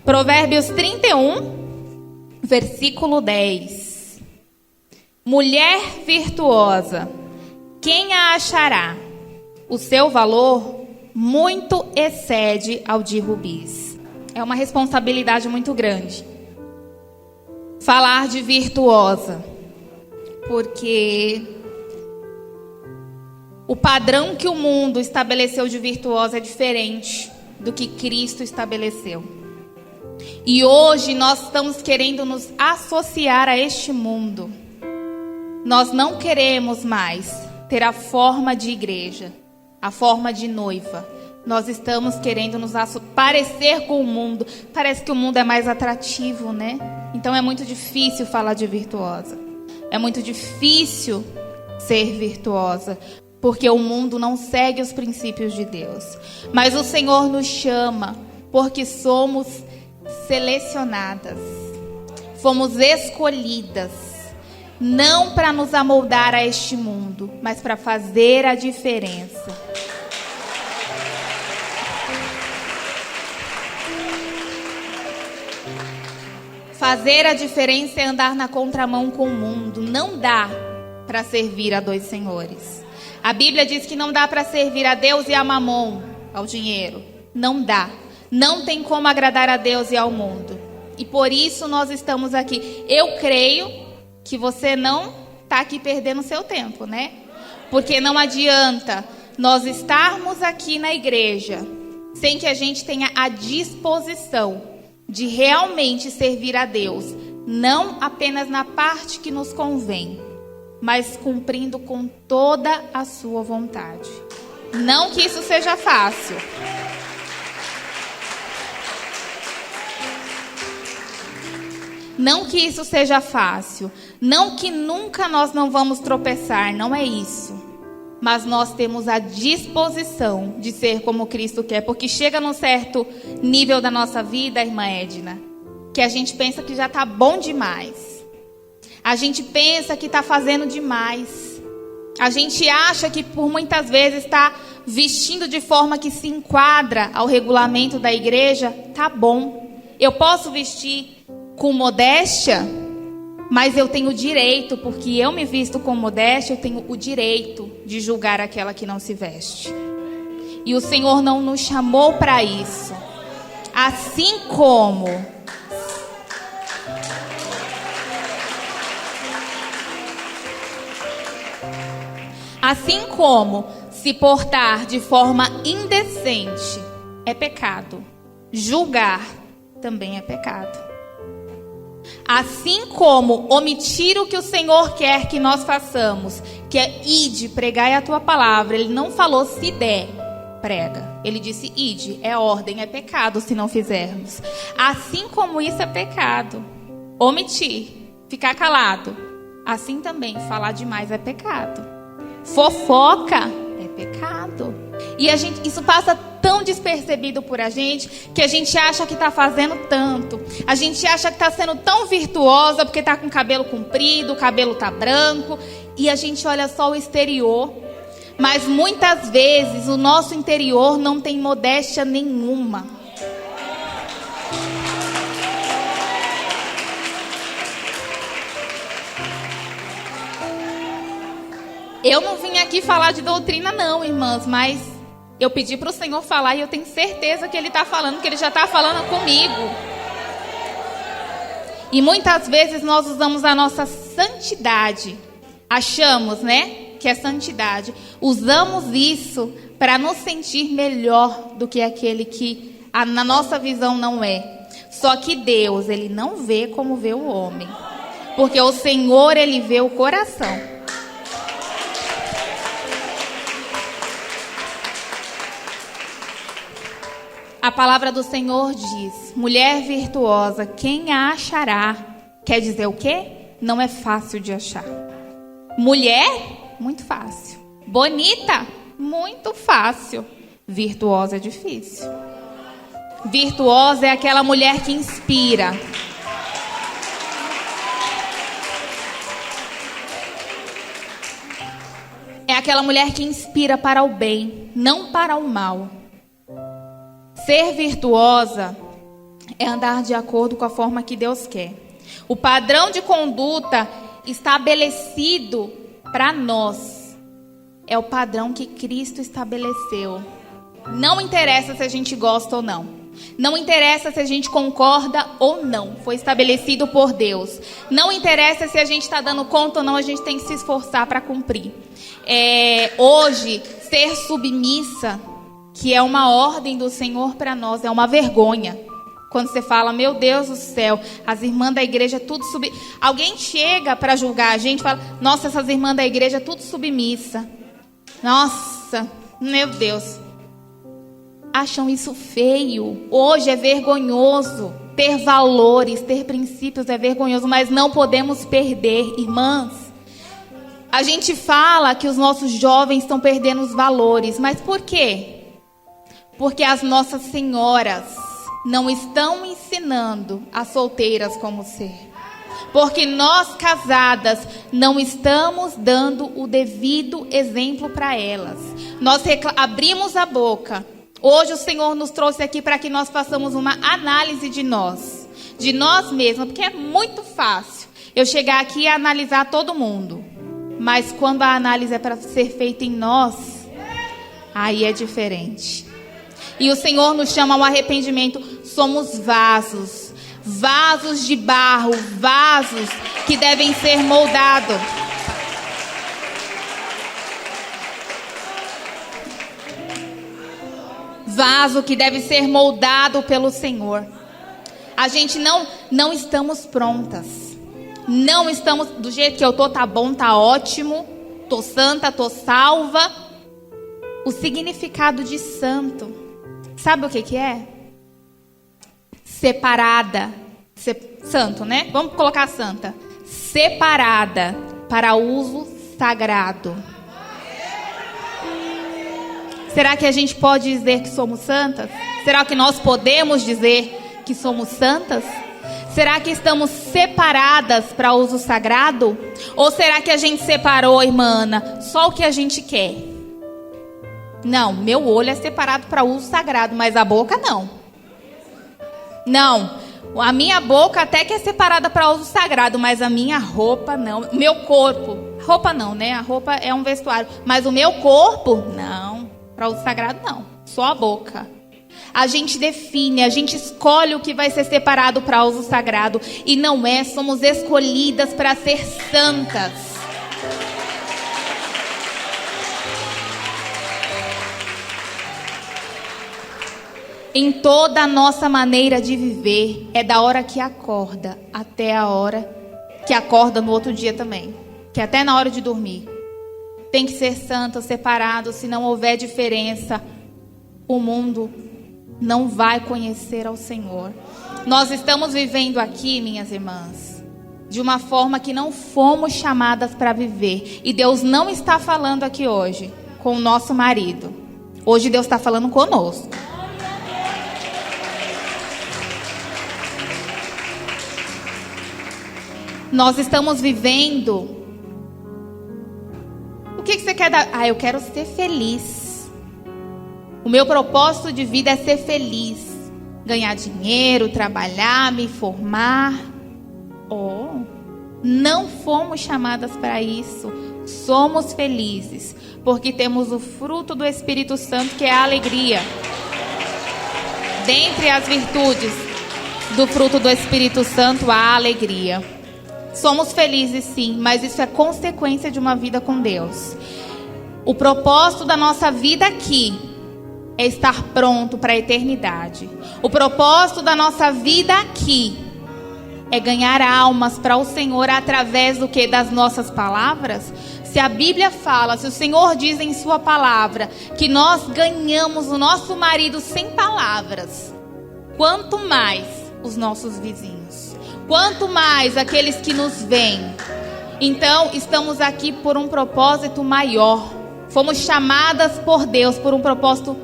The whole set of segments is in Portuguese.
Provérbios 31, versículo 10. Mulher virtuosa, quem a achará? O seu valor muito excede ao de rubis. É uma responsabilidade muito grande falar de virtuosa, porque o padrão que o mundo estabeleceu de virtuosa é diferente do que Cristo estabeleceu. E hoje nós estamos querendo nos associar a este mundo. Nós não queremos mais ter a forma de igreja, a forma de noiva. Nós estamos querendo nos parecer com o mundo. Parece que o mundo é mais atrativo, né? Então é muito difícil falar de virtuosa. É muito difícil ser virtuosa, porque o mundo não segue os princípios de Deus. Mas o Senhor nos chama porque somos selecionadas, fomos escolhidas, não para nos amoldar a este mundo, mas para fazer a diferença. Fazer a diferença é andar na contramão com o mundo. Não dá para servir a dois senhores. A Bíblia diz que não dá para servir a Deus e a mamon, ao dinheiro. Não dá. Não tem como agradar a Deus e ao mundo. E por isso nós estamos aqui. Eu creio que você não está aqui perdendo seu tempo, né? Porque não adianta nós estarmos aqui na igreja sem que a gente tenha a disposição de realmente servir a Deus. Não apenas na parte que nos convém, mas cumprindo com toda a sua vontade. Não que isso seja fácil. Não que isso seja fácil. Não que nunca nós não vamos tropeçar. Não é isso. Mas nós temos a disposição de ser como Cristo quer. Porque chega num certo nível da nossa vida, irmã Edna, que a gente pensa que já está bom demais. A gente pensa que está fazendo demais. A gente acha que por muitas vezes está vestindo de forma que se enquadra ao regulamento da igreja. Tá bom. Eu posso vestir com modéstia, mas eu tenho o direito, porque eu me visto com modéstia, eu tenho o direito de julgar aquela que não se veste. E o Senhor não nos chamou para isso. Assim como se portar de forma indecente é pecado, julgar também é pecado. Assim como omitir o que o Senhor quer que nós façamos, que é ide, pregai a tua palavra. Ele não falou se der, prega. Ele disse ide, é ordem, é pecado se não fizermos. Assim como isso é pecado, omitir, ficar calado. Assim também, falar demais é pecado. Fofoca é pecado. E isso passa tão despercebido por a gente, que a gente acha que está fazendo tanto. A gente acha que está sendo tão virtuosa porque está com o cabelo comprido, o cabelo está branco. E a gente olha só o exterior. Mas muitas vezes o nosso interior não tem modéstia nenhuma. Eu não vim aqui falar de doutrina não, irmãs, mas eu pedi para o Senhor falar e eu tenho certeza que Ele está falando, que Ele já está falando comigo. E muitas vezes nós usamos a nossa santidade, achamos, né, que é santidade. Usamos isso para nos sentir melhor do que aquele que na nossa visão não é. Só que Deus, Ele não vê como vê o homem, porque o Senhor, Ele vê o coração. A palavra do Senhor diz: mulher virtuosa, quem a achará? Quer dizer o quê? Não é fácil de achar. Mulher, muito fácil. Bonita, muito fácil. Virtuosa é difícil. Virtuosa é aquela mulher que inspira. É aquela mulher que inspira para o bem, não para o mal. Ser virtuosa é andar de acordo com a forma que Deus quer. O padrão de conduta estabelecido para nós é o padrão que Cristo estabeleceu. Não interessa se a gente gosta ou não. Não interessa se a gente concorda ou não. Foi estabelecido por Deus. Não interessa se a gente está dando conta ou não. A gente tem que se esforçar para cumprir. Hoje, ser submissa, que é uma ordem do Senhor para nós, é uma vergonha. Quando você fala, meu Deus do céu, as irmãs da igreja tudo Alguém chega para julgar a gente e fala, nossa, essas irmãs da igreja tudo submissa. Nossa, meu Deus. Acham isso feio. Hoje é vergonhoso. Ter valores, ter princípios é vergonhoso, mas não podemos perder, irmãs. A gente fala que os nossos jovens estão perdendo os valores, mas por quê? Porque as nossas senhoras não estão ensinando as solteiras como ser. Porque nós, casadas, não estamos dando o devido exemplo para elas. Nós abrimos a boca. Hoje o Senhor nos trouxe aqui para que nós façamos uma análise de nós mesmas, porque é muito fácil eu chegar aqui e analisar todo mundo. Mas quando a análise é para ser feita em nós, aí é diferente. E o Senhor nos chama ao arrependimento. Somos vasos de barro, vasos que devem ser moldados. Vaso que deve ser moldado pelo Senhor. A gente não estamos prontas. Não estamos do jeito que eu tô, tá bom, tá ótimo. Tô santa, tô salva. O significado de santo, sabe o que é? Separada. Santo, né? Vamos colocar santa. Separada para uso sagrado. Será que a gente pode dizer que somos santas? Será que nós podemos dizer que somos santas? Será que estamos separadas para uso sagrado? Ou será que a gente separou, irmã Ana, só o que a gente quer? Não, meu olho é separado para uso sagrado, mas a boca não. Não, a minha boca até que é separada para uso sagrado, mas a minha roupa não. Meu corpo, roupa não, né? A roupa é um vestuário, mas o meu corpo, não. Para uso sagrado, não. Só a boca. A gente define, a gente escolhe o que vai ser separado para uso sagrado. E não é, somos escolhidas para ser santas. Em toda a nossa maneira de viver, é da hora que acorda até a hora que acorda no outro dia também. Que é até na hora de dormir. Tem que ser santo, separado. Se não houver diferença, o mundo não vai conhecer ao Senhor. Nós estamos vivendo aqui, minhas irmãs, de uma forma que não fomos chamadas para viver. E Deus não está falando aqui hoje com o nosso marido. Hoje Deus está falando conosco. Nós estamos vivendo. O que você quer dar? Eu quero ser feliz. O meu propósito de vida é ser feliz. Ganhar dinheiro, trabalhar, me formar. Não fomos chamadas para isso. Somos felizes porque temos o fruto do Espírito Santo, que é a alegria. Dentre as virtudes do fruto do Espírito Santo, a alegria. Somos felizes sim, mas isso é consequência de uma vida com Deus. O propósito da nossa vida aqui é estar pronto para a eternidade. O propósito da nossa vida aqui é ganhar almas para o Senhor através do que? Das nossas palavras. Se a Bíblia fala, se o Senhor diz em sua palavra que nós ganhamos o nosso marido sem palavras, quanto mais os nossos vizinhos, quanto mais aqueles que nos veem. Então, estamos aqui por um propósito maior. Fomos chamadas por Deus por um propósito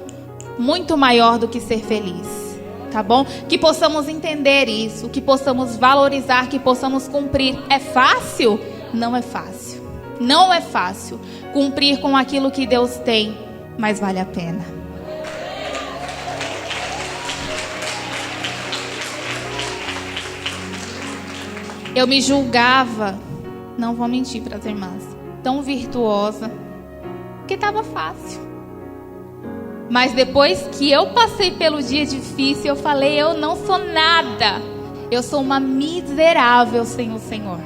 muito maior do que ser feliz. Tá bom? Que possamos entender isso, que possamos valorizar, que possamos cumprir. É fácil? Não é fácil. Não é fácil cumprir com aquilo que Deus tem, mas vale a pena. Eu me julgava, não vou mentir para as irmãs, tão virtuosa, que estava fácil. Mas depois que eu passei pelo dia difícil, eu falei, eu não sou nada. Eu sou uma miserável sem o Senhor.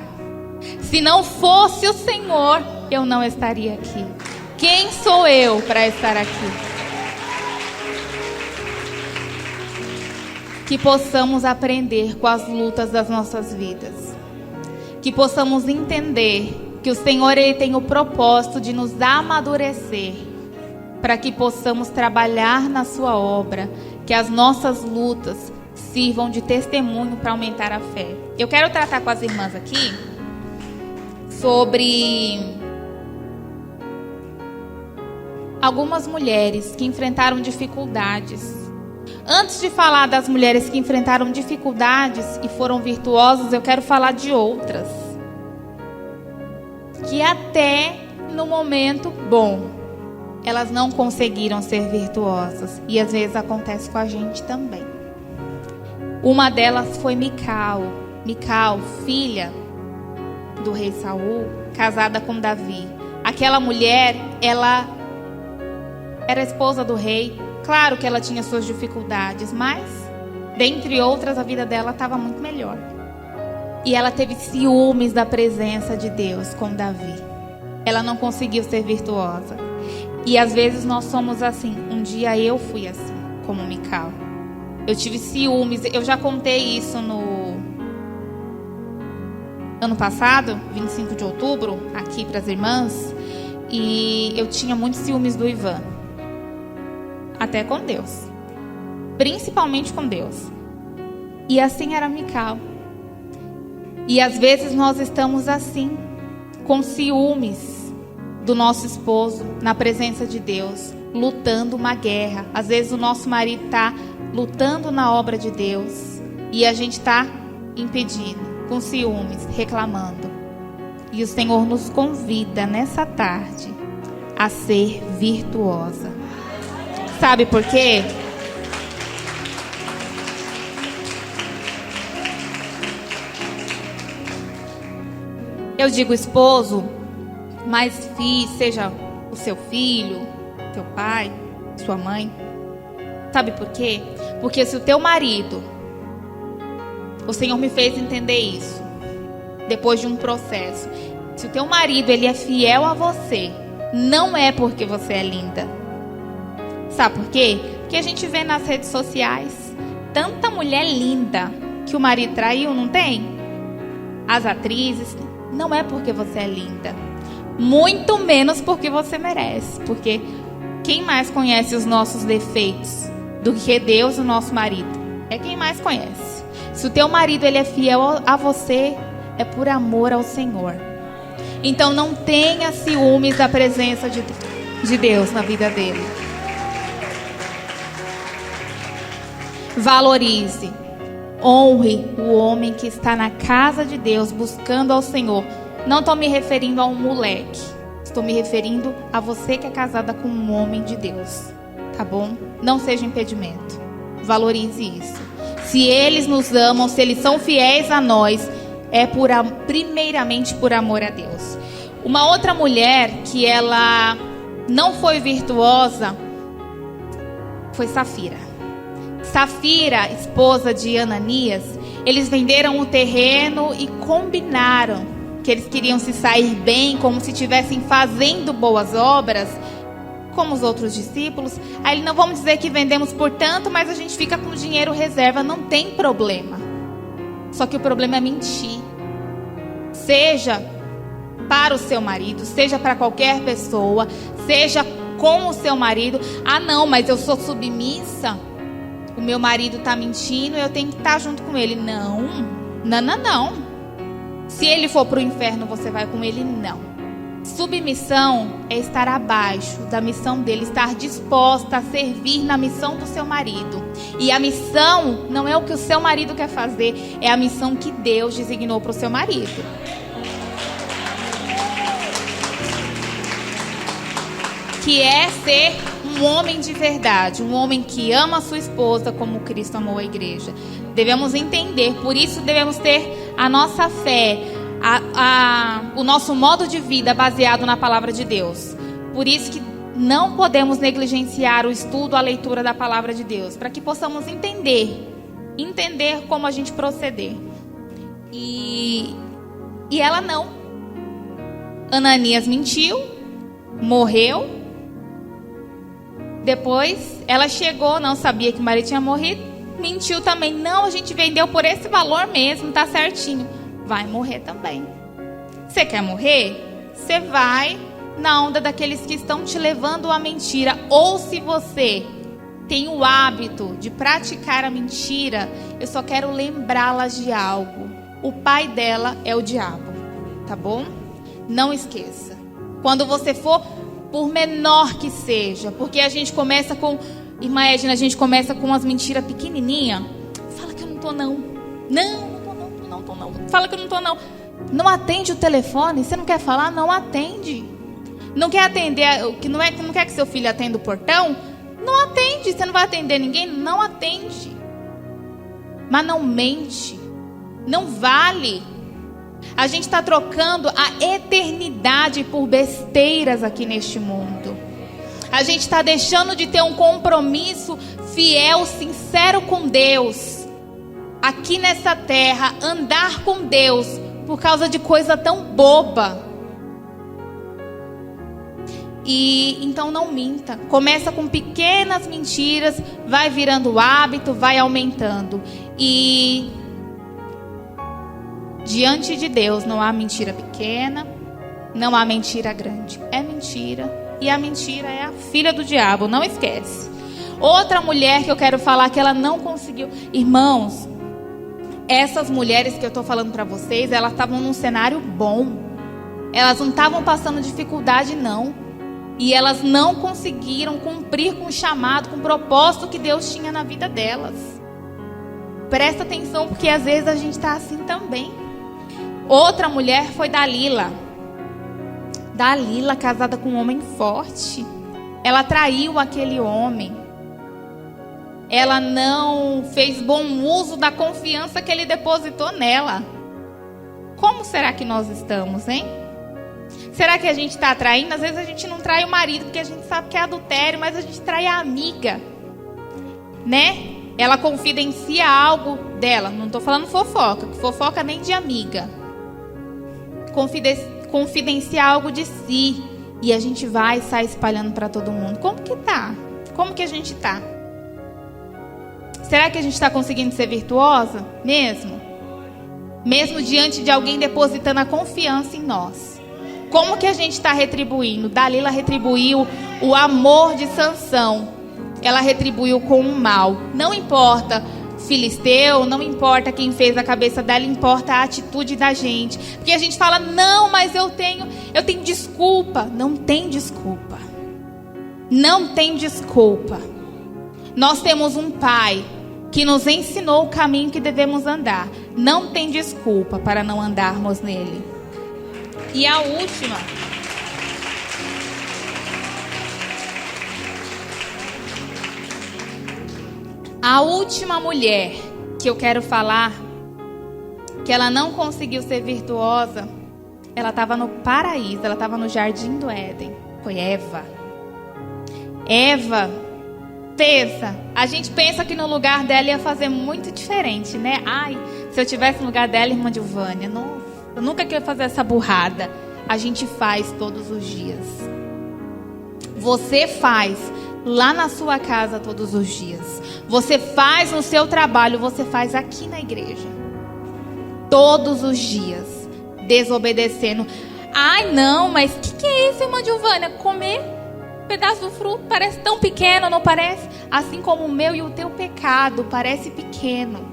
Se não fosse o Senhor, eu não estaria aqui. Quem sou eu para estar aqui? Que possamos aprender com as lutas das nossas vidas. Que possamos entender que o Senhor, Ele tem o propósito de nos amadurecer, para que possamos trabalhar na sua obra, que as nossas lutas sirvam de testemunho para aumentar a fé. Eu quero tratar com as irmãs aqui sobre algumas mulheres que enfrentaram dificuldades. Antes de falar das mulheres que enfrentaram dificuldades e foram virtuosas, eu quero falar de outras que até no momento bom elas não conseguiram ser virtuosas, e às vezes acontece com a gente também. Uma delas foi Mical, filha do rei Saul, casada com Davi. Aquela mulher, ela era esposa do rei. Claro que ela tinha suas dificuldades, mas dentre outras a vida dela estava muito melhor. E ela teve ciúmes da presença de Deus com Davi. Ela não conseguiu ser virtuosa. E às vezes nós somos assim. Um dia eu fui assim, como Mical. Eu tive ciúmes. Eu já contei isso no ano passado, 25 de outubro, aqui para as irmãs. E eu tinha muitos ciúmes do Ivan. Até com Deus. Principalmente com Deus. E assim era Mical. E às vezes nós estamos assim, com ciúmes do nosso esposo, na presença de Deus, lutando uma guerra. Às vezes o nosso marido está lutando na obra de Deus e a gente está impedindo, com ciúmes, reclamando. E o Senhor nos convida nessa tarde a ser virtuosa. Sabe por quê? Eu digo esposo, mas seja o seu filho, teu pai, sua mãe. Sabe por quê? Porque se o teu marido, o Senhor me fez entender isso, depois de um processo. Se o teu marido, ele é fiel a você, não é porque você é linda. Sabe por quê? Porque a gente vê nas redes sociais tanta mulher linda que o marido traiu, não tem? As atrizes, não é porque você é linda. Muito menos porque você merece. Porque quem mais conhece os nossos defeitos do que Deus, o nosso marido? É quem mais conhece. Se o teu marido, ele é fiel a você, é por amor ao Senhor. Então não tenha ciúmes da presença de Deus na vida dele. Valorize, honre o homem que está na casa de Deus buscando ao Senhor. Não estou me referindo a um moleque. Estou me referindo a você que é casada com um homem de Deus. Tá bom? Não seja impedimento. Valorize isso. Se eles nos amam, se eles são fiéis a nós, é primeiramente por amor a Deus. Uma outra mulher que ela não foi virtuosa foi Safira. Safira, esposa de Ananias, eles venderam o terreno e combinaram que eles queriam se sair bem, como se estivessem fazendo boas obras, como os outros discípulos. Aí não vamos dizer que vendemos por tanto, mas a gente fica com dinheiro reserva, não tem problema. Só que o problema é mentir. Seja para o seu marido, seja para qualquer pessoa, seja com o seu marido. Ah não, mas eu sou submissa. O meu marido está mentindo, eu tenho que estar junto com ele. Não. Se ele for para o inferno, você vai com ele? Não. Submissão é estar abaixo da missão dele, estar disposta a servir na missão do seu marido. E a missão não é o que o seu marido quer fazer, é a missão que Deus designou para o seu marido. Que é ser um homem de verdade, um homem que ama a sua esposa como Cristo amou a igreja. Devemos entender, por isso devemos ter a nossa fé, o nosso modo de vida baseado na palavra de Deus. Por isso que não podemos negligenciar o estudo, a leitura da palavra de Deus, para que possamos entender como a gente proceder. E ela não. Ananias mentiu, morreu. Depois ela chegou, não sabia que o marido tinha morrido, mentiu também. Não, a gente vendeu por esse valor mesmo, tá certinho. Vai morrer também. Você quer morrer? Você vai na onda daqueles que estão te levando à mentira. Ou se você tem o hábito de praticar a mentira, eu só quero lembrá-las de algo. O pai dela é o diabo, tá bom? Não esqueça. Quando você for, por menor que seja, porque a gente começa com, irmã Edna, a gente começa com umas mentiras pequenininhas. Fala que eu não tô não. Não tô não. Fala que eu não tô não. Não atende o telefone, você não quer falar? Não atende. Não quer atender, não quer que seu filho atenda o portão? Não atende. Você não vai atender ninguém? Não atende. Mas não mente. Não vale. A gente está trocando a eternidade por besteiras aqui neste mundo. A gente está deixando de ter um compromisso fiel, sincero com Deus. Aqui nessa terra, andar com Deus por causa de coisa tão boba. E então não minta. Começa com pequenas mentiras, vai virando hábito, vai aumentando. E diante de Deus não há mentira pequena, não há mentira grande. É mentira. E a mentira é a filha do diabo, não esquece. Outra mulher que eu quero falar que ela não conseguiu. Irmãos, essas mulheres que eu estou falando para vocês, elas estavam num cenário bom. Elas não estavam passando dificuldade, não. E elas não conseguiram cumprir com o chamado, com o propósito que Deus tinha na vida delas. Presta atenção, porque às vezes a gente está assim também. Outra mulher foi Dalila. Dalila, casada com um homem forte. Ela traiu aquele homem. Ela não fez bom uso da confiança que ele depositou nela. Como será que nós estamos, hein? Será que a gente está traindo? Às vezes a gente não trai o marido, porque a gente sabe que é adultério, mas a gente trai a amiga, né? Ela confidencia algo dela. Não estou falando fofoca, que fofoca nem de amiga. Confidencia algo de si. E a gente vai e sai espalhando para todo mundo. Como que tá? Como que a gente tá? Será que a gente está conseguindo ser virtuosa mesmo? Mesmo diante de alguém depositando a confiança em nós. Como que a gente está retribuindo? Dalila retribuiu o amor de Sansão. Ela retribuiu com o mal. Não importa filisteu, não importa quem fez a cabeça dela, importa a atitude da gente. Porque a gente fala, não, mas eu tenho desculpa. Não tem desculpa. Não tem desculpa. Nós temos um pai que nos ensinou o caminho que devemos andar. Não tem desculpa para não andarmos nele. E a última. A última mulher que eu quero falar, que ela não conseguiu ser virtuosa, ela estava no paraíso, ela estava no jardim do Éden. Foi Eva. Eva, a gente pensa que no lugar dela ia fazer muito diferente, né? Ai, se eu tivesse no lugar dela, irmã Dilvânia, nossa, eu nunca queria fazer essa burrada. A gente faz todos os dias. Você faz lá na sua casa todos os dias. Você faz no seu trabalho, você faz aqui na igreja. Todos os dias. Desobedecendo. Ai, não, mas o que é isso, irmã Dilvânia? Comer um pedaço do fruto parece tão pequeno, não parece? Assim como o meu e o teu pecado parece pequeno.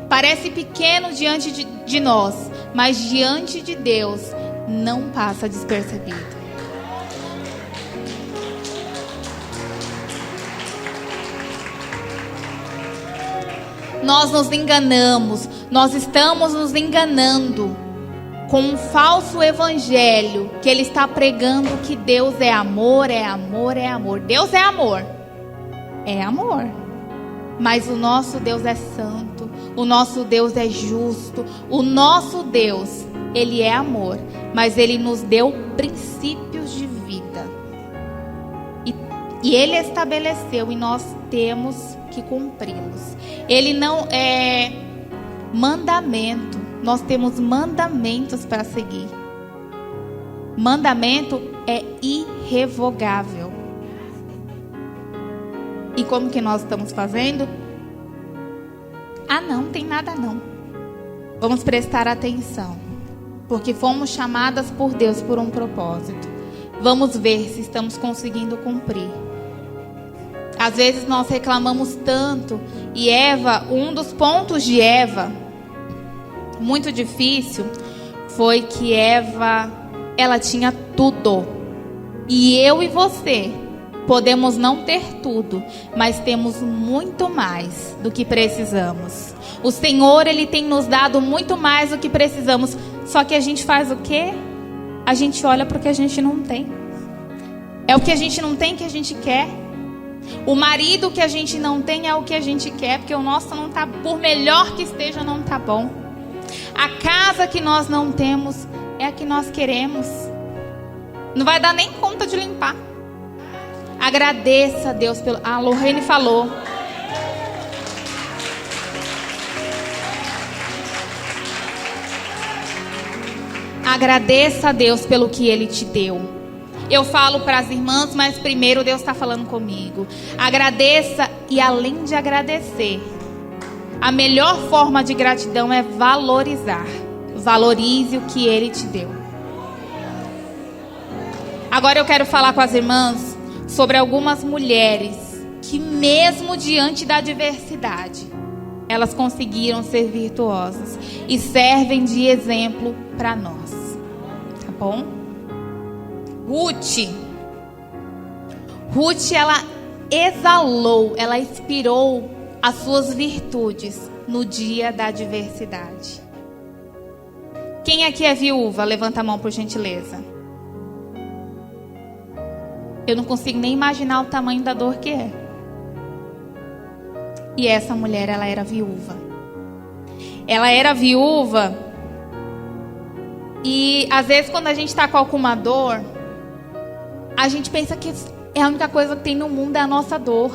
Parece pequeno diante de nós, mas diante de Deus não passa despercebido. Nós nos enganamos, nós estamos nos enganando com um falso evangelho que ele está pregando que Deus é amor, é amor, é amor. Deus é amor, mas o nosso Deus é santo, O nosso Deus é justo. O nosso Deus, Ele é amor. Mas Ele nos deu princípios de vida. E Ele estabeleceu e nós temos que cumpri-los. Ele não é mandamento. Nós temos mandamentos para seguir. Mandamento é irrevogável. E como que nós estamos fazendo? Ah, não tem nada não. Vamos prestar atenção. Porque fomos chamadas por Deus por um propósito. Vamos ver se estamos conseguindo cumprir. Às vezes nós reclamamos tanto. E Eva, um dos pontos de Eva, muito difícil, foi que Eva, ela tinha tudo. E eu e você podemos não ter tudo, mas temos muito mais do que precisamos. O Senhor, Ele tem nos dado muito mais do que precisamos. Só que a gente faz o quê? A gente olha para o que a gente não tem. É o que a gente não tem que a gente quer. O marido que a gente não tem é o que a gente quer, porque o nosso não tá, por melhor que esteja, não tá bom. A casa que nós não temos é a que nós queremos. Não vai dar nem conta de limpar. Agradeça a Deus pelo... A Lorraine falou. Agradeça a Deus pelo que Ele te deu. Eu falo para as irmãs, mas primeiro Deus está falando comigo. Agradeça e além de agradecer, a melhor forma de gratidão é valorizar. Valorize o que Ele te deu. Agora eu quero falar com as irmãs sobre algumas mulheres que mesmo diante da adversidade, elas conseguiram ser virtuosas e servem de exemplo para nós. Tá bom? Ruth, ela exalou, ela inspirou as suas virtudes no dia da adversidade. Quem aqui é viúva? Levanta a mão, por gentileza. Eu não consigo nem imaginar o tamanho da dor que é. E essa mulher, ela era viúva. Ela era viúva. E às vezes quando a gente está com alguma dor, a gente pensa que é a única coisa que tem no mundo é a nossa dor.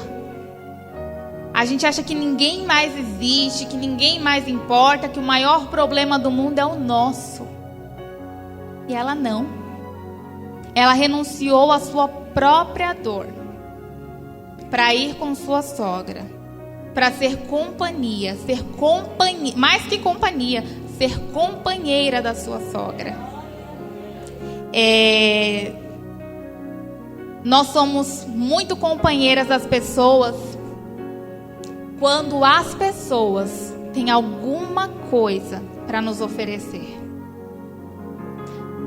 A gente acha que ninguém mais existe, que ninguém mais importa, que o maior problema do mundo é o nosso. E ela não. Ela renunciou à sua própria dor para ir com sua sogra, para ser companhia, mais que companhia, ser companheira da sua sogra. Nós somos muito companheiras das pessoas quando as pessoas têm alguma coisa para nos oferecer.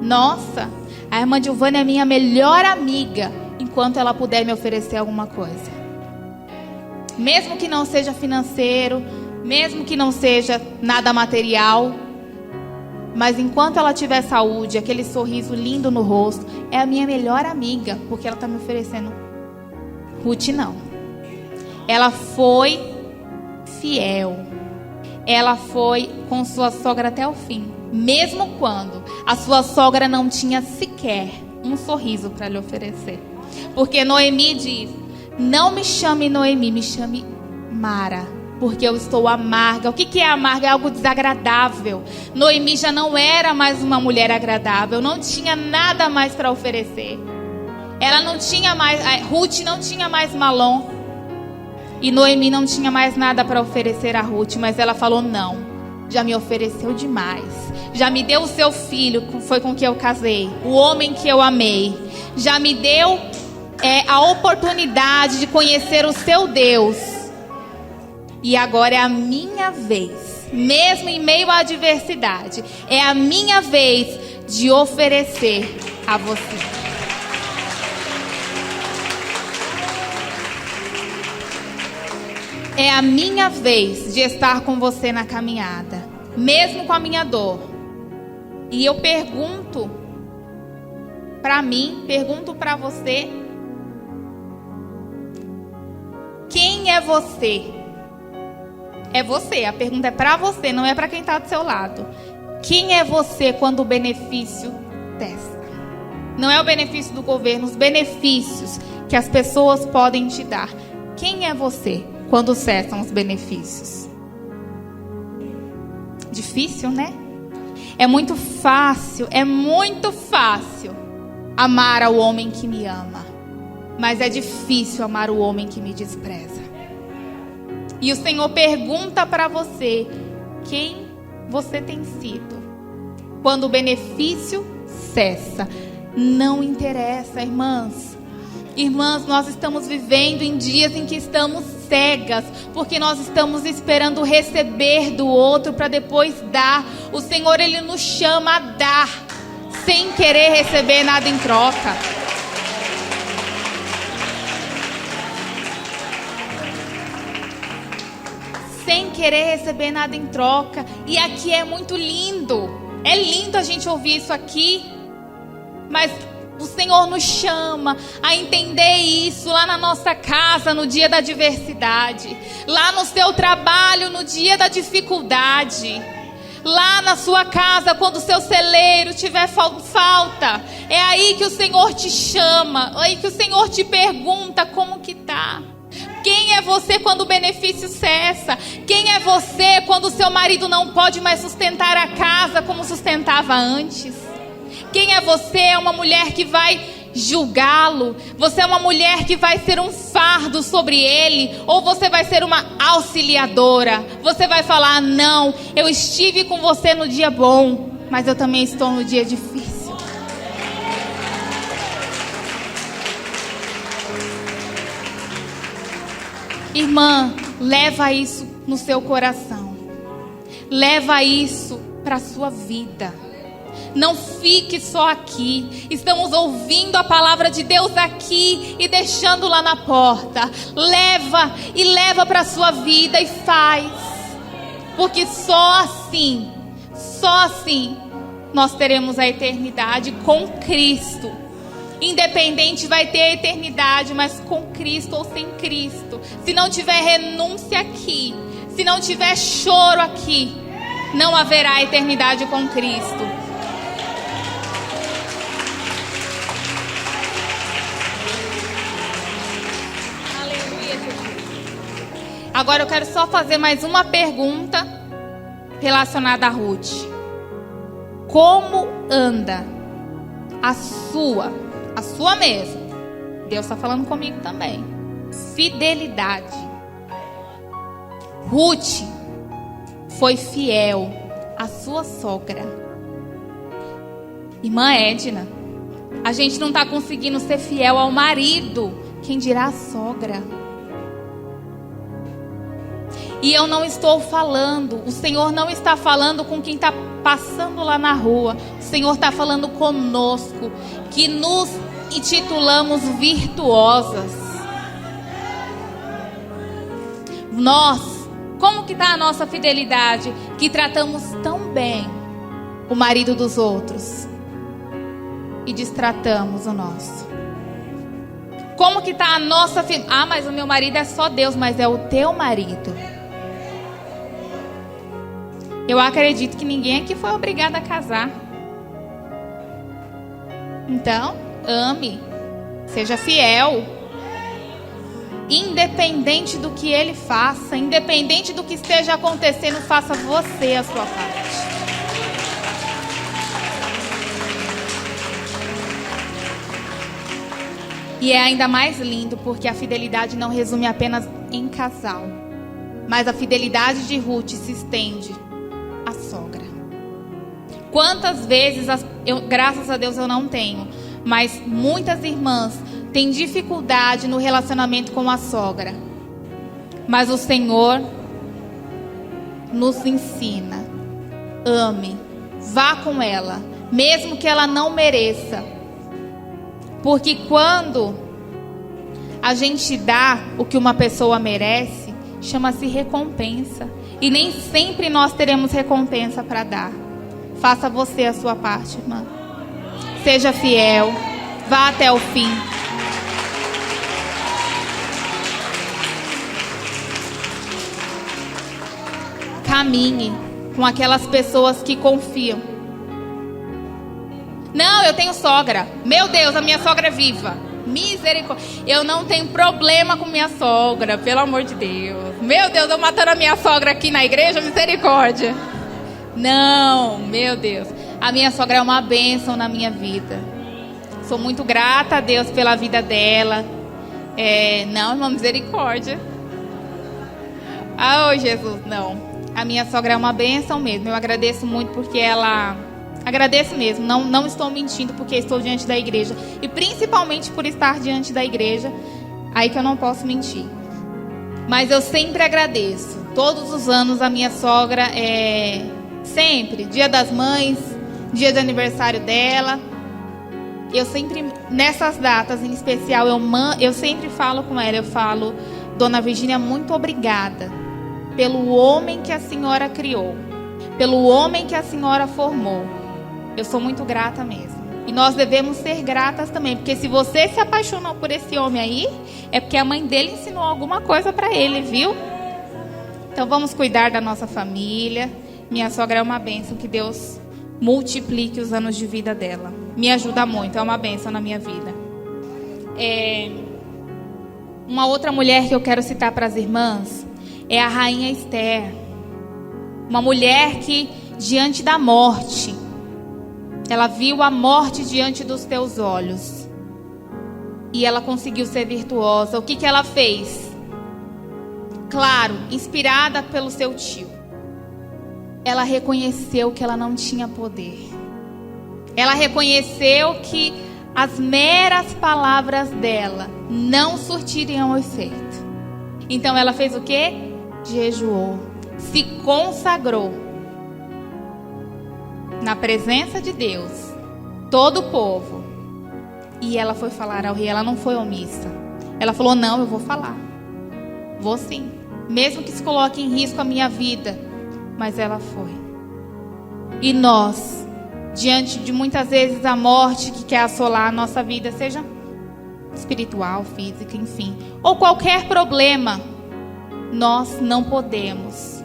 Nossa, a irmã Dilvânia é minha melhor amiga enquanto ela puder me oferecer alguma coisa. Mesmo que não seja financeiro, mesmo que não seja nada material, mas enquanto ela tiver saúde, aquele sorriso lindo no rosto, é a minha melhor amiga, porque ela está me oferecendo. Ruth não. Ela foi fiel. Ela foi com sua sogra até o fim. Mesmo quando a sua sogra não tinha sequer um sorriso para lhe oferecer. Porque Noemi diz: não me chame Noemi, me chame Mara, porque eu estou amarga. O que é amarga? É algo desagradável. Noemi já não era mais uma mulher agradável, não tinha nada mais para oferecer. Ela não tinha mais, Ruth não tinha mais Malom, e Noemi não tinha mais nada para oferecer a Ruth, mas ela falou: não, já me ofereceu demais, já me deu o seu filho, foi com que eu casei, o homem que eu amei, já me deu a oportunidade de conhecer o seu Deus, e agora é a minha vez, mesmo em meio à adversidade, é a minha vez de oferecer a você. É a minha vez de estar com você na caminhada, mesmo com a minha dor. E eu pergunto para mim, pergunto para você: quem é você É você, a pergunta é para você, não é para quem está do seu lado. Quem é você quando o benefício cessa? Não é o benefício do governo, os benefícios que as pessoas podem te dar. Quem é você quando cessam os benefícios? Difícil, né? É muito fácil amar ao homem que me ama. Mas é difícil amar o homem que me despreza. E o Senhor pergunta para você: quem você tem sido quando o benefício cessa? Não interessa, irmãs. Irmãs, nós estamos vivendo em dias em que estamos cegas, porque nós estamos esperando receber do outro para depois dar. O Senhor, Ele nos chama a dar, sem querer receber nada em troca. Sem querer receber nada em troca. E aqui é muito lindo. É lindo a gente ouvir isso aqui. Mas o Senhor nos chama a entender isso lá na nossa casa, no dia da adversidade. Lá no seu trabalho, no dia da dificuldade. Lá na sua casa, quando o seu celeiro tiver falta. É aí que o Senhor te chama. É aí que o Senhor te pergunta como que tá. Quem é você quando o benefício cessa? Quem é você quando o seu marido não pode mais sustentar a casa como sustentava antes? Quem é você? É uma mulher que vai julgá-lo? Você é uma mulher que vai ser um fardo sobre ele? Ou você vai ser uma auxiliadora? Você vai falar: não, eu estive com você no dia bom, mas eu também estou no dia difícil. Irmã, leva isso no seu coração. Leva isso para a sua vida. Não fique só aqui. Estamos ouvindo a palavra de Deus aqui e deixando lá na porta. Leva para a sua vida e faz. Porque só assim nós teremos a eternidade com Cristo. Independente, vai ter a eternidade, mas com Cristo ou sem Cristo. Se não tiver renúncia aqui, se não tiver choro aqui, não haverá eternidade com Cristo. Aleluia, Jesus. Agora eu quero só fazer mais uma pergunta relacionada a Ruth. Como anda a sua mesmo? Deus está falando comigo também. Fidelidade. Ruth foi fiel à sua sogra. Irmã Edna, a gente não está conseguindo ser fiel ao marido, quem dirá a sogra? E eu não estou falando, o Senhor não está falando com quem está passando lá na rua. O Senhor está falando conosco, que nos intitulamos virtuosas. Nós, como que está a nossa fidelidade? Que tratamos tão bem o marido dos outros e destratamos o nosso. Como que está a nossa fidelidade? Ah, mas o meu marido é só Deus, mas é o teu marido. Eu acredito que ninguém aqui foi obrigado a casar. Então, ame, seja fiel. Independente do que ele faça, independente do que esteja acontecendo, faça você a sua parte. E é ainda mais lindo porque a fidelidade não resume apenas em casal, mas a fidelidade de Ruth se estende à sogra. Quantas vezes, graças a Deus eu não tenho, mas muitas irmãs têm dificuldade no relacionamento com a sogra. Mas o Senhor nos ensina: ame, vá com ela, mesmo que ela não mereça. Porque quando a gente dá o que uma pessoa merece, chama-se recompensa. E nem sempre nós teremos recompensa para dar. Faça você a sua parte, irmã. Seja fiel. Vá até o fim. caminhe com aquelas pessoas que confiam. Não, eu tenho sogra. Meu Deus, a minha sogra é viva. Misericórdia. Eu não tenho problema com minha sogra, pelo amor de Deus. Meu Deus, eu matando a minha sogra aqui na igreja, misericórdia. Não, meu Deus. A minha sogra é uma bênção na minha vida. Sou muito grata a Deus pela vida dela. Não, irmã, misericórdia. Ah, oh, Jesus, não. A minha sogra é uma bênção mesmo. Eu agradeço muito porque ela... Agradeço mesmo. Não estou mentindo porque estou diante da igreja. E principalmente por estar diante da igreja. Aí que eu não posso mentir. Mas eu sempre agradeço. Todos os anos a minha sogra sempre, Dia das Mães, dia de aniversário dela. Eu sempre, nessas datas em especial, eu sempre falo com ela. Eu falo, Dona Virgínia, muito obrigada pelo homem que a senhora criou, pelo homem que a senhora formou. Eu sou muito grata mesmo. E nós devemos ser gratas também, porque se você se apaixonou por esse homem aí, é porque a mãe dele ensinou alguma coisa para ele, viu? Então vamos cuidar da nossa família. Minha sogra é uma bênção, que Deus multiplique os anos de vida dela. Me ajuda muito, é uma bênção na minha vida. Uma outra mulher que eu quero citar para as irmãs é a rainha Esther. Uma mulher que, diante da morte, ela viu a morte diante dos teus olhos. E ela conseguiu ser virtuosa. O que ela fez? Claro, inspirada pelo seu tio. Ela reconheceu que ela não tinha poder. Ela reconheceu que as meras palavras dela não surtiriam efeito. Então ela fez o quê? Jejuou. Se consagrou. Na presença de Deus, todo o povo. E ela foi falar ao rei, ela não foi omissa. Ela falou, não, eu vou falar. Vou sim. Mesmo que se coloque em risco a minha vida. Mas ela foi. E nós, diante de muitas vezes a morte que quer assolar a nossa vida, seja espiritual, física, enfim, ou qualquer problema, nós não podemos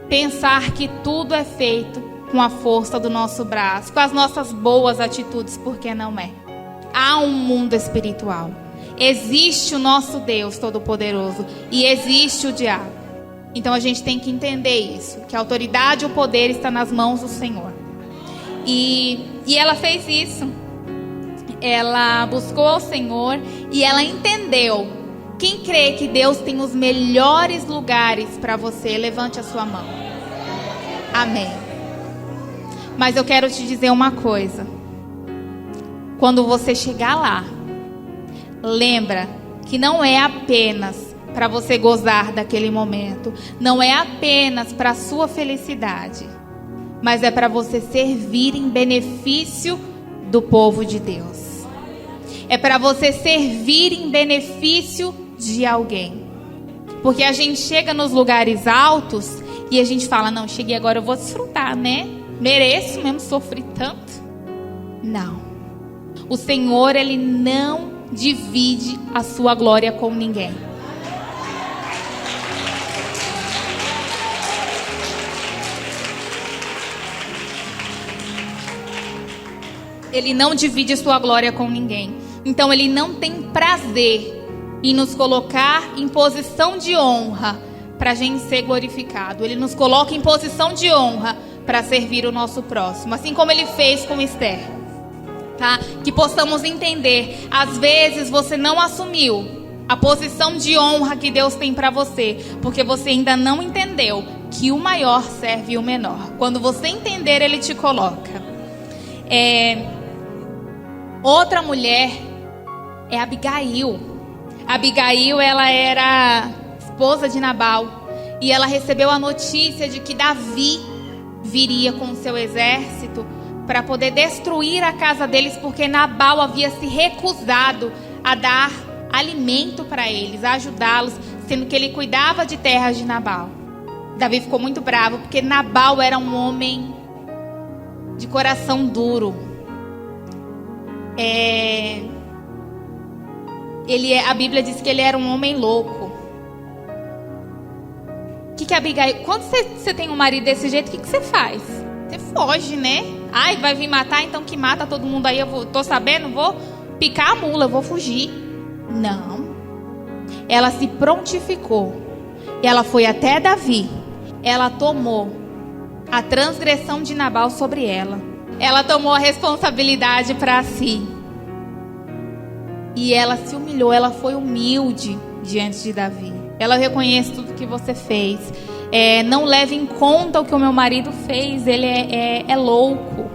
pensar que tudo é feito com a força do nosso braço, com as nossas boas atitudes, porque não é. Há um mundo espiritual. Existe o nosso Deus Todo-Poderoso e existe o diabo. Então a gente tem que entender isso, que a autoridade e o poder está nas mãos do Senhor. E ela fez isso. Ela buscou o Senhor e ela entendeu. Quem crê que Deus tem os melhores lugares para você, levante a sua mão. Amém. Mas eu quero te dizer uma coisa. Quando você chegar lá, lembra que não é apenas para você gozar daquele momento, não é apenas para a sua felicidade, mas é para você servir em benefício do povo de Deus. É para você servir em benefício de alguém. Porque a gente chega nos lugares altos e a gente fala, não, cheguei agora, eu vou desfrutar, né? Mereço mesmo, sofri tanto. Não. O Senhor, Ele não divide a sua glória com ninguém. Ele não divide a sua glória com ninguém. Então Ele não tem prazer em nos colocar em posição de honra para a gente ser glorificado. Ele nos coloca em posição de honra para servir o nosso próximo, assim como Ele fez com Esther, tá? Que possamos entender, às vezes você não assumiu a posição de honra que Deus tem para você, porque você ainda não entendeu que o maior serve o menor. Quando você entender, Ele te coloca. Outra mulher é Abigail. Abigail, ela era esposa de Nabal e ela recebeu a notícia de que Davi viria com o seu exército para poder destruir a casa deles, porque Nabal havia se recusado a dar alimento para eles, a ajudá-los, sendo que ele cuidava de terras de Nabal. Davi ficou muito bravo, porque Nabal era um homem de coração duro. A Bíblia diz que ele era um homem louco. O que Abigail... Quando você tem um marido desse jeito, o que você faz? Você foge, né? Ai, vai vir matar, então que mata todo mundo aí. Tô sabendo, vou picar a mula, eu vou fugir. Não. Ela se prontificou. Ela foi até Davi. Ela tomou a transgressão de Nabal sobre ela. Ela tomou a responsabilidade para si. E ela se humilhou, ela foi humilde diante de Davi. Ela reconhece tudo que você fez. Não leve em conta o que o meu marido fez, ele é louco.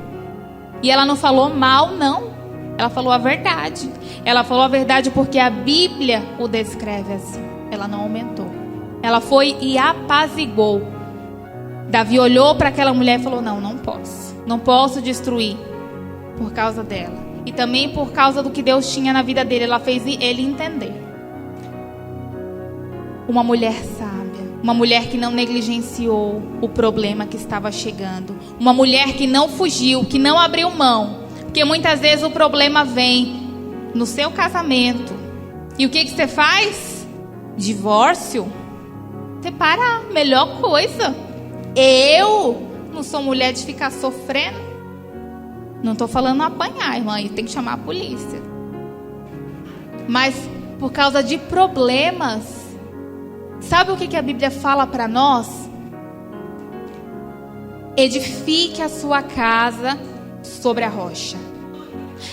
E ela não falou mal, não. Ela falou a verdade. Ela falou a verdade porque a Bíblia o descreve assim. Ela não aumentou. Ela foi e apaziguou. Davi olhou para aquela mulher e falou: não posso. Não posso destruir por causa dela. E também por causa do que Deus tinha na vida dele. Ela fez ele entender. Uma mulher sábia. Uma mulher que não negligenciou o problema que estava chegando. Uma mulher que não fugiu, que não abriu mão. Porque muitas vezes o problema vem no seu casamento. E o que você faz? Divórcio. Separar, melhor coisa. Eu não sou mulher de ficar sofrendo. Não estou falando apanhar, irmã. E tem que chamar a polícia. Mas por causa de problemas. Sabe o que a Bíblia fala para nós? Edifique a sua casa sobre a rocha.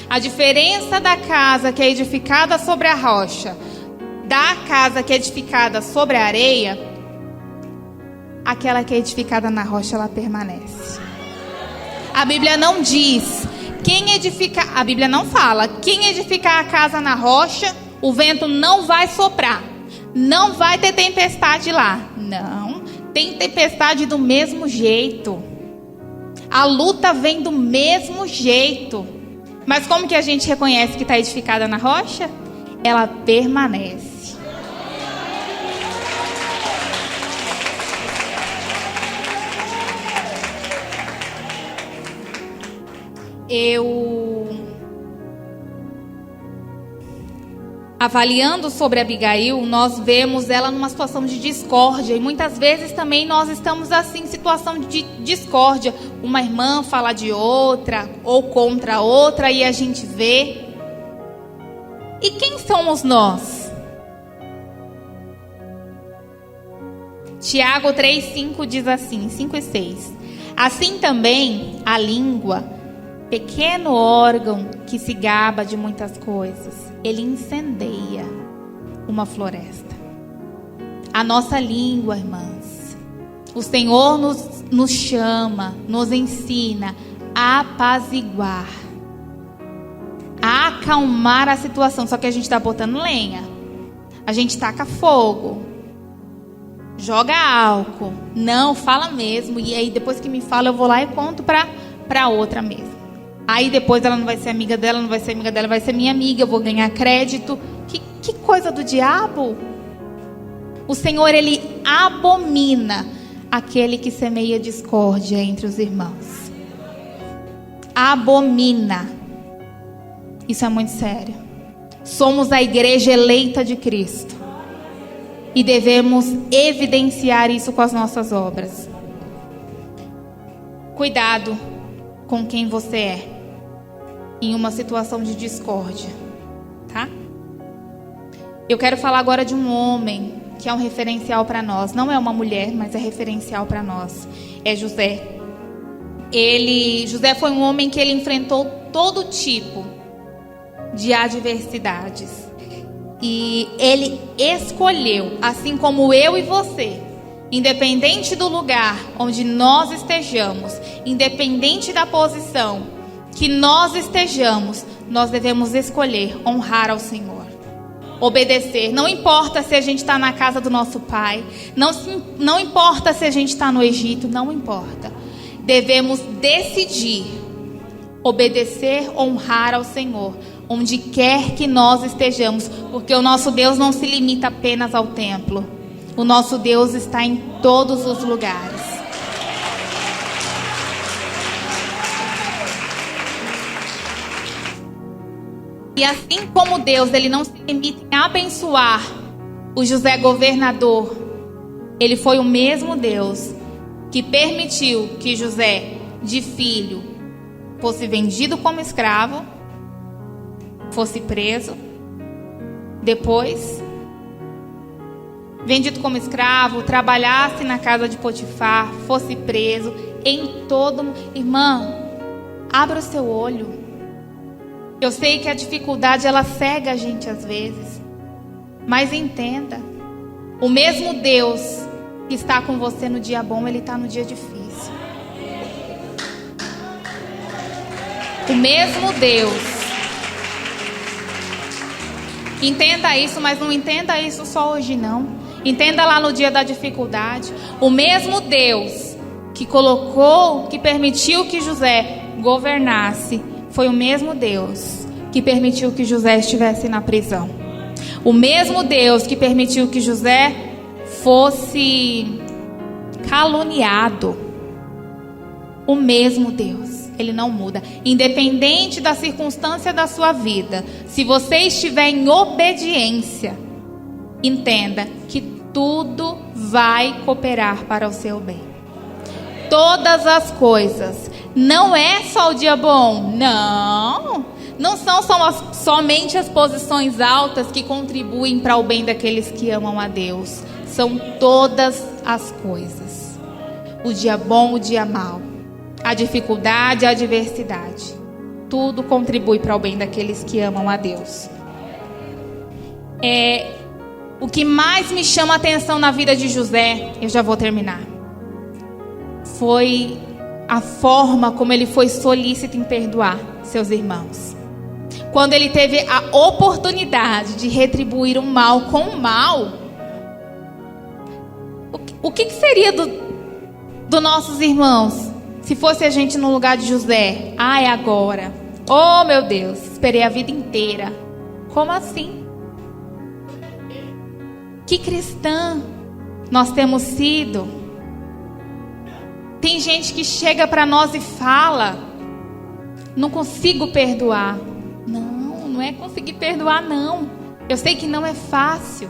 A diferença da casa que é edificada sobre a rocha, da casa que é edificada sobre a areia, aquela que é edificada na rocha, ela permanece. A Bíblia não diz quem edifica, a Bíblia não fala quem edificar a casa na rocha, o vento não vai soprar. Não vai ter tempestade lá. Não, tem tempestade do mesmo jeito. A luta vem do mesmo jeito. Mas como que a gente reconhece que está edificada na rocha? Ela permanece. Avaliando sobre Abigail, nós vemos ela numa situação de discórdia. E muitas vezes também nós estamos assim, em situação de discórdia. Uma irmã fala de outra, ou contra outra, e a gente vê. E quem somos nós? Tiago 3:5 diz assim, 5 e 6. Assim também a língua, pequeno órgão que se gaba de muitas coisas, ele incendeia uma floresta. A nossa língua, irmãs, o Senhor nos chama, nos ensina a apaziguar, a acalmar a situação. Só que a gente está botando lenha, a gente taca fogo, joga álcool. Não, fala mesmo. E aí depois que me fala, eu vou lá e conto para outra mesmo. Aí depois ela não vai ser amiga dela, não vai ser amiga dela, vai ser minha amiga, eu vou ganhar crédito. Que coisa do diabo. O Senhor, Ele abomina aquele que semeia discórdia entre os irmãos. Abomina. Isso é muito sério. Somos a igreja eleita de Cristo. E devemos evidenciar isso com as nossas obras. Cuidado com quem você é em uma situação de discórdia, tá? Eu quero falar agora de um homem que é um referencial para nós. Não é uma mulher, mas é referencial para nós. É José. José foi um homem que ele enfrentou todo tipo de adversidades. E ele escolheu, assim como eu e você, independente do lugar onde nós estejamos, independente da posição que nós estejamos, nós devemos escolher honrar ao Senhor, obedecer. Não importa se a gente está na casa do nosso pai, não importa se a gente está no Egito, não importa. Devemos decidir obedecer, honrar ao Senhor, onde quer que nós estejamos, porque o nosso Deus não se limita apenas ao templo. O nosso Deus está em todos os lugares. E assim como Deus, Ele não se limita em abençoar o José governador, Ele foi o mesmo Deus que permitiu que José, de filho, fosse vendido como escravo, fosse preso, depois vendido como escravo, trabalhasse na casa de Potifar, fosse preso, em todo... Irmã, abra o seu olho. Eu sei que a dificuldade, ela cega a gente às vezes, mas entenda, o mesmo Deus que está com você no dia bom, Ele está no dia difícil. O mesmo Deus. Entenda isso, mas não entenda isso só hoje não. Entenda lá no dia da dificuldade. O mesmo Deus que colocou, que permitiu que José governasse, foi o mesmo Deus que permitiu que José estivesse na prisão. O mesmo Deus que permitiu que José fosse caluniado. O mesmo Deus. Ele não muda. Independente da circunstância da sua vida, se você estiver em obediência, entenda que tudo vai cooperar para o seu bem. Todas as coisas. Não é só o dia bom. Não. Não são somente as posições altas que contribuem para o bem daqueles que amam a Deus. São todas as coisas. O dia bom, o dia mau. A dificuldade, a adversidade. Tudo contribui para o bem daqueles que amam a Deus. O que mais me chama a atenção na vida de José, eu já vou terminar, foi a forma como ele foi solícito em perdoar seus irmãos. Quando ele teve a oportunidade de retribuir o mal com o mal, o que seria dos nossos irmãos se fosse a gente no lugar de José? É agora. Oh, meu Deus, esperei a vida inteira. Como assim? Que cristã nós temos sido? Tem gente que chega para nós e fala: não consigo perdoar. Não é conseguir perdoar, não. Eu sei que não é fácil.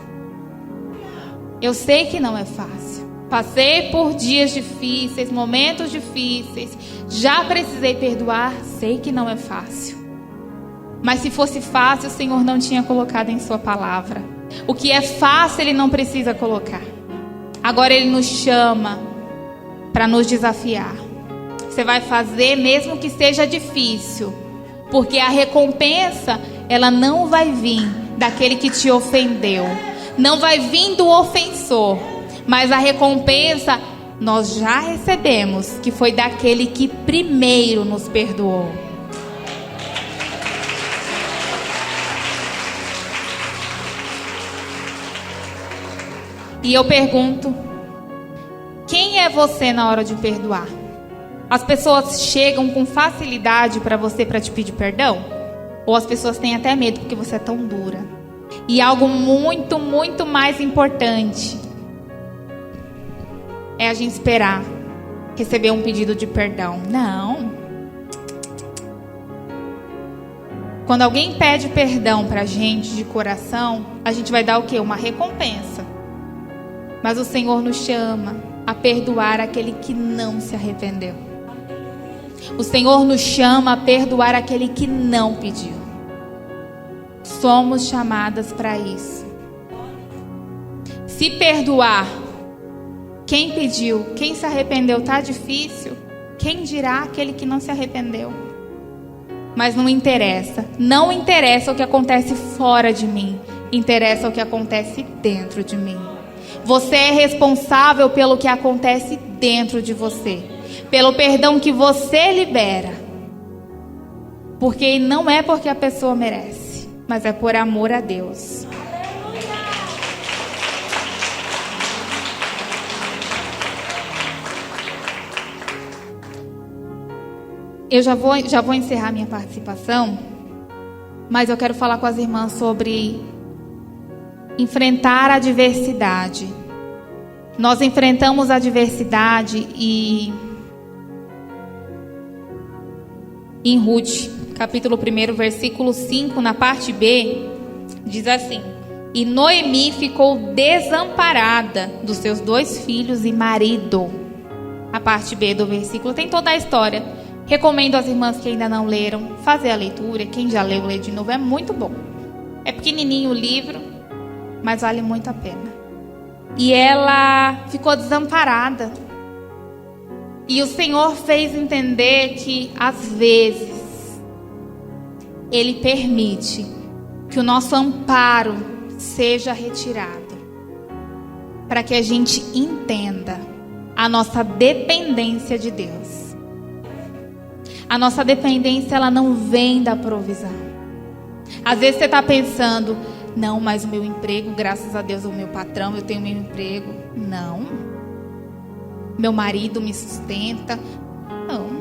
Eu sei que não é fácil. Passei por dias difíceis, momentos difíceis. Já precisei perdoar, sei que não é fácil. Mas se fosse fácil, o Senhor não tinha colocado em sua palavra. O que é fácil, Ele não precisa colocar. Agora Ele nos chama para nos desafiar. Você vai fazer mesmo que seja difícil, porque a recompensa, ela não vai vir daquele que te ofendeu, não vai vir do ofensor, mas a recompensa nós já recebemos, que foi daquele que primeiro nos perdoou. E eu pergunto: quem é você na hora de perdoar? As pessoas chegam com facilidade para você para te pedir perdão? Ou as pessoas têm até medo porque você é tão dura? E algo muito, muito mais importante é a gente esperar receber um pedido de perdão. Não. Quando alguém pede perdão pra gente de coração, a gente vai dar o quê? Uma recompensa. Mas o Senhor nos chama a perdoar aquele que não se arrependeu. O Senhor nos chama a perdoar aquele que não pediu. Somos chamadas para isso. Se perdoar quem pediu, quem se arrependeu, tá difícil. Quem dirá aquele que não se arrependeu? Mas não interessa. Não interessa o que acontece fora de mim. Interessa o que acontece dentro de mim. Você é responsável pelo que acontece dentro de você, pelo perdão que você libera. Porque não é porque a pessoa merece, mas é por amor a Deus. Eu já vou encerrar minha participação, mas eu quero falar com as irmãs sobre enfrentar a adversidade. Nós enfrentamos a adversidade e em Ruth, capítulo 1, versículo 5, na parte B, diz assim: E Noemi ficou desamparada dos seus 2 filhos e marido. A parte B do versículo tem toda a história. Recomendo às irmãs que ainda não leram fazer a leitura. Quem já leu, lê de novo, é muito bom. É pequenininho o livro, mas vale muito a pena. E ela ficou desamparada. E o Senhor fez entender que às vezes Ele permite que o nosso amparo seja retirado, para que a gente entenda a nossa dependência de Deus. A nossa dependência, ela não vem da provisão. Às vezes você está pensando, não, mas o meu emprego, graças a Deus, o meu patrão, eu tenho meu emprego. Não. Meu marido me sustenta. Não.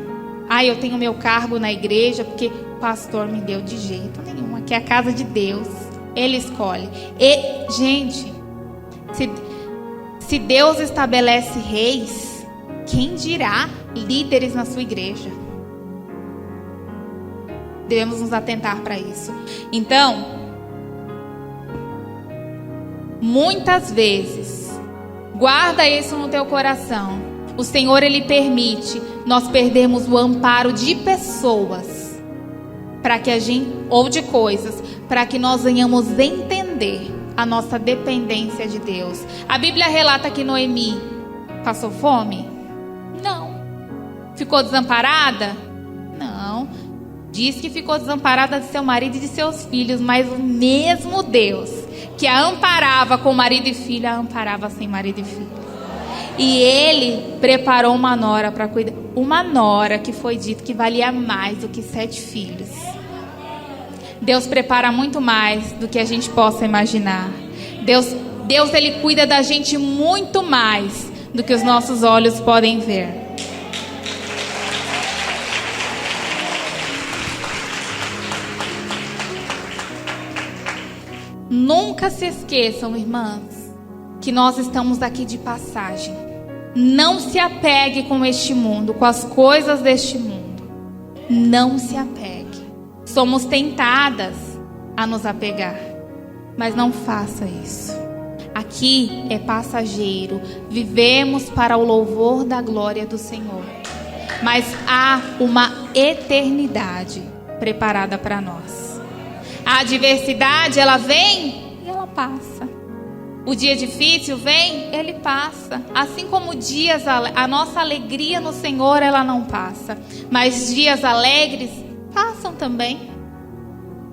Eu tenho meu cargo na igreja porque o pastor me deu. De jeito nenhum. Aqui é a casa de Deus. Ele escolhe. E, gente, se Deus estabelece reis, quem dirá líderes na sua igreja? Devemos nos atentar para isso. Então, muitas vezes, guarda isso no teu coração. O Senhor, Ele permite nós perdermos o amparo de pessoas, para que a gente, ou de coisas, para que nós venhamos entender a nossa dependência de Deus. A Bíblia relata que Noemi passou fome? Não. Ficou desamparada? Não. Diz que ficou desamparada de seu marido e de seus filhos, mas o mesmo Deus que a amparava com marido e filho, a amparava sem marido e filho. E Ele preparou uma nora para cuidar. Uma nora que foi dito que valia mais do que 7 filhos. Deus prepara muito mais do que a gente possa imaginar. Deus, Ele cuida da gente muito mais do que os nossos olhos podem ver. Nunca se esqueçam, irmãs, que nós estamos aqui de passagem. Não se apegue com este mundo, com as coisas deste mundo. Não se apegue. Somos tentadas a nos apegar, mas não faça isso. Aqui é passageiro. Vivemos para o louvor da glória do Senhor. Mas há uma eternidade preparada para nós. A adversidade, ela vem e ela passa. O dia difícil vem, ele passa. Assim como dias, a nossa alegria no Senhor, ela não passa. Mas dias alegres passam também.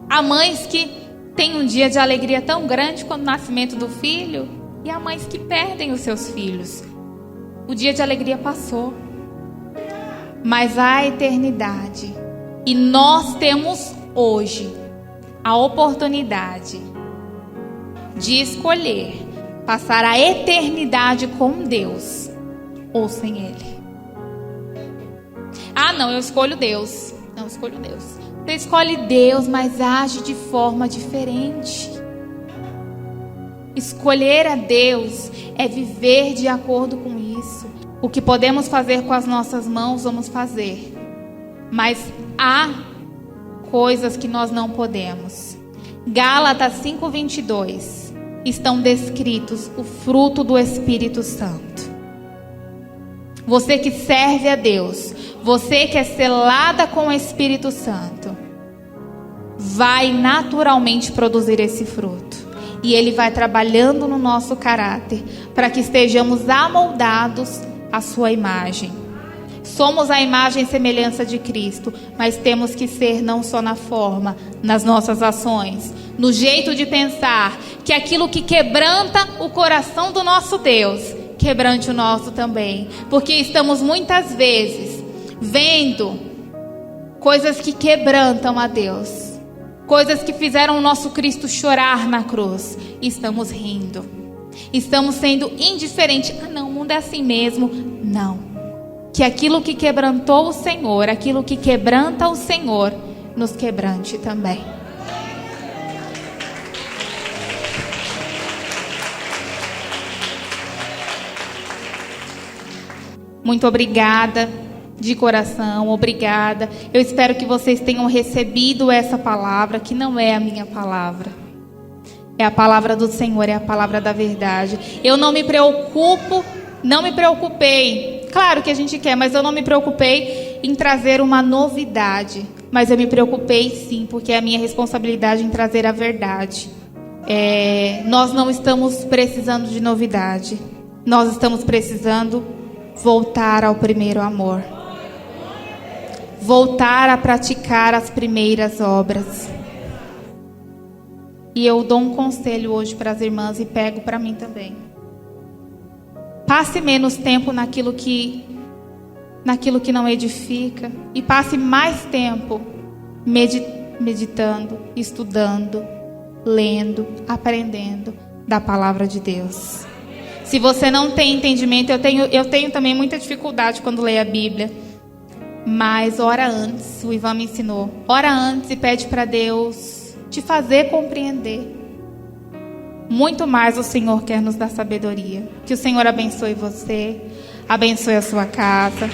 Há mães que têm um dia de alegria tão grande quando o nascimento do filho, e há mães que perdem os seus filhos. O dia de alegria passou, mas há a eternidade. E nós temos hoje a oportunidade de escolher passar a eternidade com Deus ou sem Ele. Não, eu escolho Deus. Não, eu escolho Deus. Você escolhe Deus, mas age de forma diferente. Escolher a Deus é viver de acordo com isso. O que podemos fazer com as nossas mãos, vamos fazer. Mas há coisas que nós não podemos. Gálatas 5:22 estão descritos o fruto do Espírito Santo. Você que serve a Deus, você que é selada com o Espírito Santo, vai naturalmente produzir esse fruto. E ele vai trabalhando no nosso caráter para que estejamos amoldados à sua imagem. Somos a imagem e semelhança de Cristo, mas temos que ser não só na forma, nas nossas ações, no jeito de pensar, que aquilo que quebranta o coração do nosso Deus, quebrante o nosso também. Porque estamos muitas vezes vendo coisas que quebrantam a Deus, coisas que fizeram o nosso Cristo chorar na cruz, e estamos rindo, estamos sendo indiferentes. Não, o mundo é assim mesmo. Não. Que aquilo que quebrantou o Senhor, aquilo que quebranta o Senhor, nos quebrante também. Muito obrigada, de coração, obrigada. Eu espero que vocês tenham recebido essa palavra, que não é a minha palavra. É a palavra do Senhor, é a palavra da verdade. Eu não me preocupei. Claro que a gente quer, mas eu não me preocupei em trazer uma novidade. Mas eu me preocupei sim, porque é a minha responsabilidade em trazer a verdade. Nós não estamos precisando de novidade. Nós estamos precisando voltar ao primeiro amor. Voltar a praticar as primeiras obras. E eu dou um conselho hoje para as irmãs e pego para mim também. Passe menos tempo naquilo que não edifica e passe mais tempo meditando, estudando, lendo, aprendendo da palavra de Deus. Se você não tem entendimento, eu tenho também muita dificuldade quando leio a Bíblia. Mas ora antes, o Ivan me ensinou. Ora antes e pede para Deus te fazer compreender. Muito mais o Senhor quer nos dar sabedoria. Que o Senhor abençoe você, abençoe a sua casa.